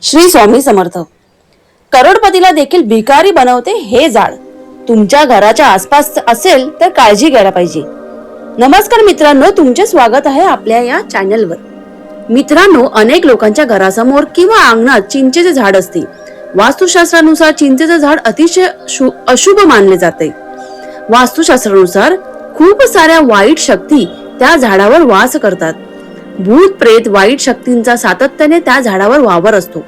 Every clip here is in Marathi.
श्री स्वामी समर्थ. करोडपतीला देखील भिकारी बनवते हे झाड. तुमच्या घराच्या आसपास असेल तर काळजी घ्यायला पाहिजे. नमस्कार मित्रांनो, तुमचे स्वागत आहे आपल्या या चॅनलवर. मित्रांनो, अनेक लोकांच्या घरासमोर किंवा अंगणात चिंचेचे झाड असते. वास्तुशास्त्रानुसार चिंचेचे झाड अतिशय अशुभ मानले जाते. वास्तुशास्त्रानुसार खूप साऱ्या वाईट शक्ती त्या झाडावर वास करतात. भूत प्रेत वाईट शक्तींचा सातत्याने त्या झाडावर वावर असतो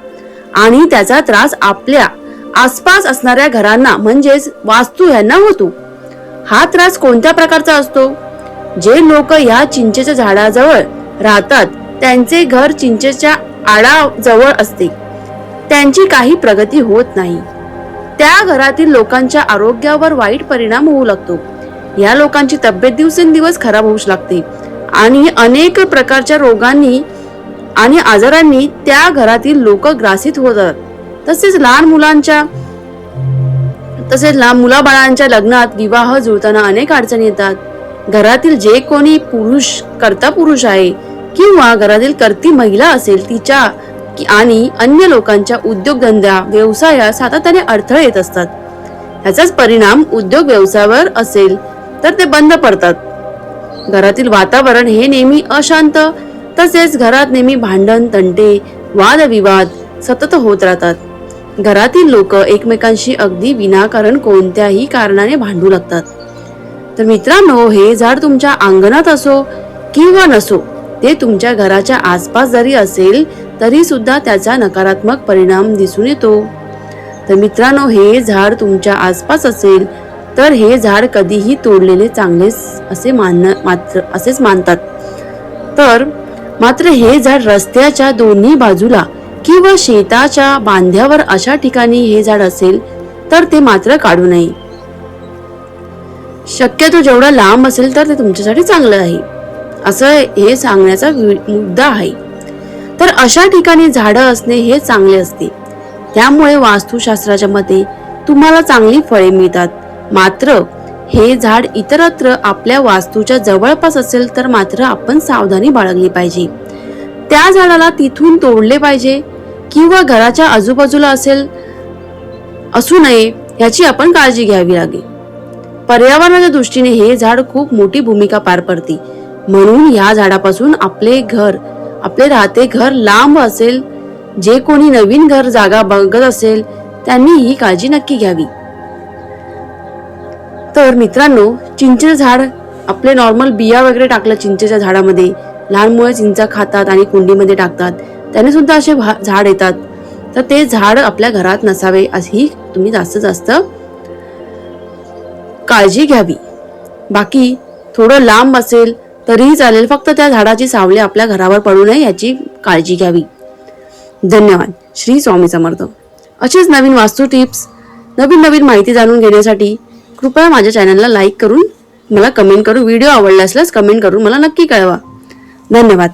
आणि त्याचा त्रास आपल्या आसपास असणाऱ्या घरांना म्हणजेच वास्तू यांना होतो. हा त्रास कोणत्या प्रकारचा असतो? जे लोक या चिंचेच्या झाडाजवळ राहतात त्यांचे घर चिंचेच्या आडाजवळ असते. त्यांची काही प्रगती होत नाही. त्या घरातील लोकांच्या आरोग्यावर वाईट परिणाम होऊ लागतो. या लोकांची तब्येत दिवसेंदिवस खराब होऊ लागते आणि अनेक प्रकारच्या रोगांनी आणि आजारांनी त्या घरातील लोक ग्रासित होतात. तसेच लहान मुलाबाळांच्या लग्नात विवाह जुळताना अनेक अडचणी येतात. घरातील जे कोणी कर्ता पुरुष आहे किंवा घरातील कर्ती महिला असेल तिच्या आणि अन्य लोकांच्या उद्योगधंद्या व्यवसायात सातत्याने अडथळे येत असतात. याचाच परिणाम उद्योग व्यवसायावर असेल तर ते बंद पडतात. घरातील वातावरण हे नेहमी अशांत, तसेच घरात नेहमी भांडण तंटे वादविवाद सतत होत राहतात. घरातील लोक एकमेकांशी अगदी विनाकारण कोणत्याही कारणाने भांडू लागतात. तर मित्रांनो, हे झाड तुमच्या अंगणात असो किंवा नसो, ते तुमच्या घराच्या आसपास जरी असेल तरी सुद्धा त्याचा नकारात्मक परिणाम दिसून येतो. तर मित्रांनो, हे झाड तुमच्या आसपास असेल तर हे झाड कधीही तोडलेले चांगले असेच मानतात. तर मात्र हे झाड रस्त्याच्या दोन्ही बाजूला किंवा शेताच्या बांध्यावर अशा ठिकाणी हे झाड असेल तर ते मात्र काढू नये. शक्यतो जेवढा लांब असेल तर ते तुमच्यासाठी चांगलं आहे, असं हे सांगण्याचा मुद्दा आहे. तर अशा ठिकाणी झाडं असणे हे चांगले असते. त्यामुळे वास्तुशास्त्राच्या मते तुम्हाला चांगली फळे मिळतात. मात्र हे झाड इतरत्र आपल्या वास्तूच्या जवळपास असेल तर मात्र आपण सावधानी बाळगली पाहिजे. त्या झाडाला तिथून तोडले पाहिजे किंवा घराच्या आजूबाजूला असू नये याची आपण काळजी घ्यावी लागेल. पर्यावरणाच्या दृष्टीने हे झाड खूप मोठी भूमिका पार पडते. म्हणून या झाडापासून आपले राहते घर लांब असेल. जे कोणी नवीन घर जागा बघत असेल त्यांनी ही काळजी नक्की घ्यावी. तर मित्रांनो, चिंचेचे झाड आपले नॉर्मल बिया वगैरे टाकलं चिंचेच्या झाडामध्ये, लहान मुळे चिंचा खातात आणि कुंडीमध्ये टाकतात, त्याने सुद्धा असे झाड येतात. तर ते झाड आपल्या घरात नसावे अशी तुम्ही जास्त काळजी घ्यावी. बाकी थोडं लांब असेल तरीही चालेल, फक्त त्या झाडाची सावली आपल्या घरावर पडू नये याची काळजी घ्यावी. धन्यवाद. श्री स्वामी समर्थ. असेच नवीन वास्तू टिप्स, नवीन माहिती जाणून घेण्यासाठी कृपया माझ्या चॅनलला लाईक करून मला कमेंट करून, व्हिडिओ आवडला असल्यास कमेंट करून मला नक्की कळवा. धन्यवाद.